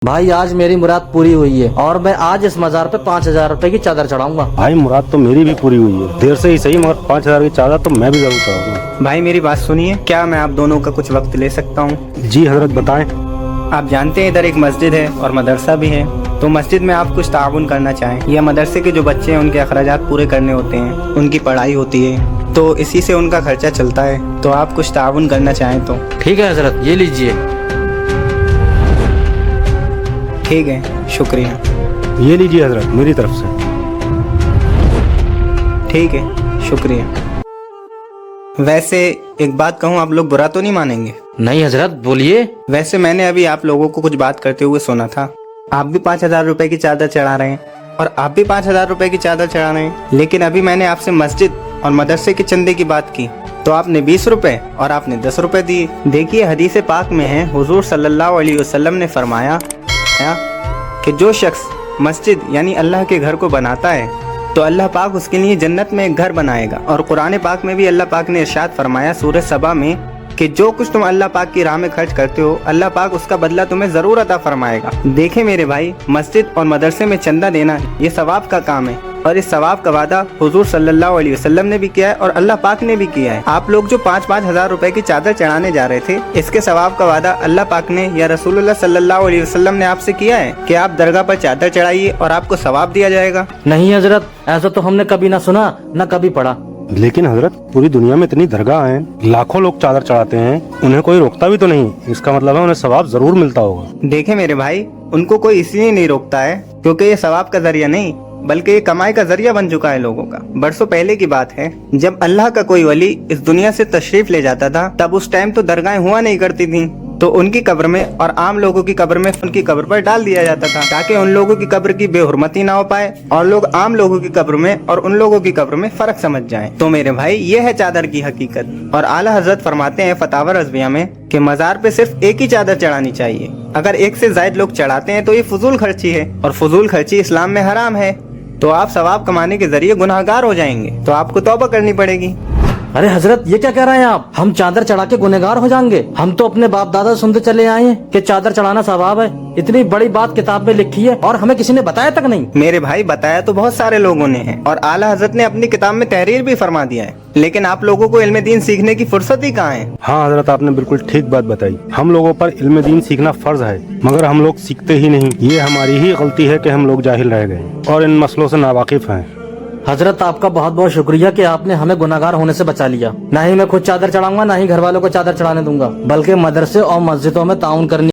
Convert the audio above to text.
भाई आज मेरी मुराद पूरी हुई है और मैं आज इस मजार पे 5,000 रुपए की चादर चढ़ाऊंगा। भाई मुराद तो मेरी भी पूरी हुई है, देर से ही सही मगर 5,000 की चादर तो मैं भी जरूर चाहूंगा। भाई मेरी बात सुनिए, क्या मैं आप दोनों का कुछ वक्त ले सकता हूँ? जी हजरत बताएं। आप जानते हैं इधर एक मस्जिद है और मदरसा भी है, तो मस्जिद में आप कुछ ताउन करना चाहें या मदरसे के जो बच्चे हैं उनके अखराजात पूरे करने होते हैं, उनकी पढ़ाई होती है, तो इसी से उनका खर्चा चलता है, तो आप कुछ ताउन करना चाहें तो। ठीक है हजरत, ये लीजिए। ठीक है, शुक्रिया। ये लीजिए हजरत मेरी तरफ से। ठीक है, शुक्रिया। वैसे एक बात कहूँ, आप लोग बुरा तो नहीं मानेंगे? नहीं हजरत, बोलिए। वैसे मैंने अभी आप लोगों को कुछ बात करते हुए सुना था, आप भी 5,000 रुपए की चादर चढ़ा रहे हैं और आप भी 5,000 रुपए की चादर चढ़ा रहे हैं, लेकिन अभी मैंने आपसे मस्जिद और मदरसे के चंदे की बात की तो आपने 20 रुपए और आपने 10 रुपए दिए। देखिए हदीस पाक में है, हुजूर सल्लल्लाहु अलैहि वसल्लम ने फरमाया कि जो शख्स मस्जिद यानी अल्लाह के घर को बनाता है तो अल्लाह पाक उसके लिए जन्नत में एक घर बनाएगा। और कुरान पाक में भी अल्लाह पाक ने इरशाद फरमाया सूरह सबा में कि जो कुछ तुम अल्लाह पाक की राह में खर्च करते हो अल्लाह पाक उसका बदला तुम्हें जरूर अता फरमाएगा। देखें मेरे भाई, मस्जिद और मदरसे में चंदा देना ये सवाब का काम है और इस सवाब का वादा हुजूर सल्लल्लाहु अलैहि वसल्लम ने भी किया है और अल्लाह पाक ने भी किया है। आप लोग जो 5-5 हजार रुपए की चादर चढ़ाने जा रहे थे, इसके सवाब का वादा अल्लाह पाक ने या रसूलुल्लाह सल्लल्लाहु अलैहि वसल्लम ने आपसे किया है कि आप दरगाह पर चादर चढ़ाइए और आपको सवाब दिया जाएगा। नहीं हजरत, ऐसा तो हमने कभी ना सुना न कभी पढ़ा। लेकिन हजरत पूरी दुनिया में इतनी दरगाह हैं, लाखों लोग चादर चढ़ाते हैं, उन्हें कोई रोकता भी तो नहीं, इसका मतलब है उन्हें सवाब जरूर मिलता होगा। देखे मेरे भाई, उनको कोई इसलिए नहीं रोकता है क्योंकि ये सवाब का जरिया नहीं बल्कि ये कमाई का जरिया बन चुका है लोगों का। बरसों पहले की बात है, जब अल्लाह का कोई वली इस दुनिया से तशरीफ ले जाता था तब उस टाइम तो दरगाहें हुआ नहीं करती थी, तो उनकी कब्र में और आम लोगों की कब्र में उनकी कब्र पर डाल दिया जाता था ताकि उन लोगों की कब्र की बेहुरमती ना हो पाए और लोग आम लोगों की कब्र में और उन लोगों की कब्र में फर्क समझ जाएं। तो मेरे भाई ये है चादर की हकीकत। और आला हजरत फरमाते हैं फतावा रज़विया में कि मजार पे सिर्फ एक ही चादर चढ़ानी चाहिए। अगर एक से ज्यादा लोग चढ़ाते हैं तो ये फजूल खर्ची है और फजूल खर्ची इस्लाम में हराम है, तो आप सवाब कमाने के जरिए गुनाहगार हो जाएंगे, तो आपको तौबा करनी पड़ेगी। अरे हजरत, ये क्या कह रहे हैं आप? हम चादर चढ़ा के गुनहगार हो जाएंगे? हम तो अपने बाप दादा सुनते चले आए हैं कि चादर चढ़ाना सवाब है। इतनी बड़ी बात किताब में लिखी है और हमें किसी ने बताया तक नहीं। मेरे भाई बताया तो बहुत सारे लोगों ने है और आला हजरत ने अपनी किताब में तहरीर भी फरमा दिया है, लेकिन आप लोगों को इल्म दीन सीखने की फुर्सत ही कहाँ है। हाँ हजरत, आपने बिल्कुल ठीक बात बताई। हम लोगों पर इल्म दीन सीखना फर्ज है मगर हम लोग सीखते ही नहीं। ये हमारी ही गलती है कि हम लोग जाहिल रह गए और इन मसलों से नावाकिफ हैं। हजरत आपका बहुत बहुत शुक्रिया कि आपने हमें गुनाहगार होने से बचा लिया। ना ही मैं खुद चादर चढ़ाऊंगा, ना ही घर वालों को चादर चढ़ाने दूंगा, बल्कि मदरसे और मस्जिदों में ताउन करने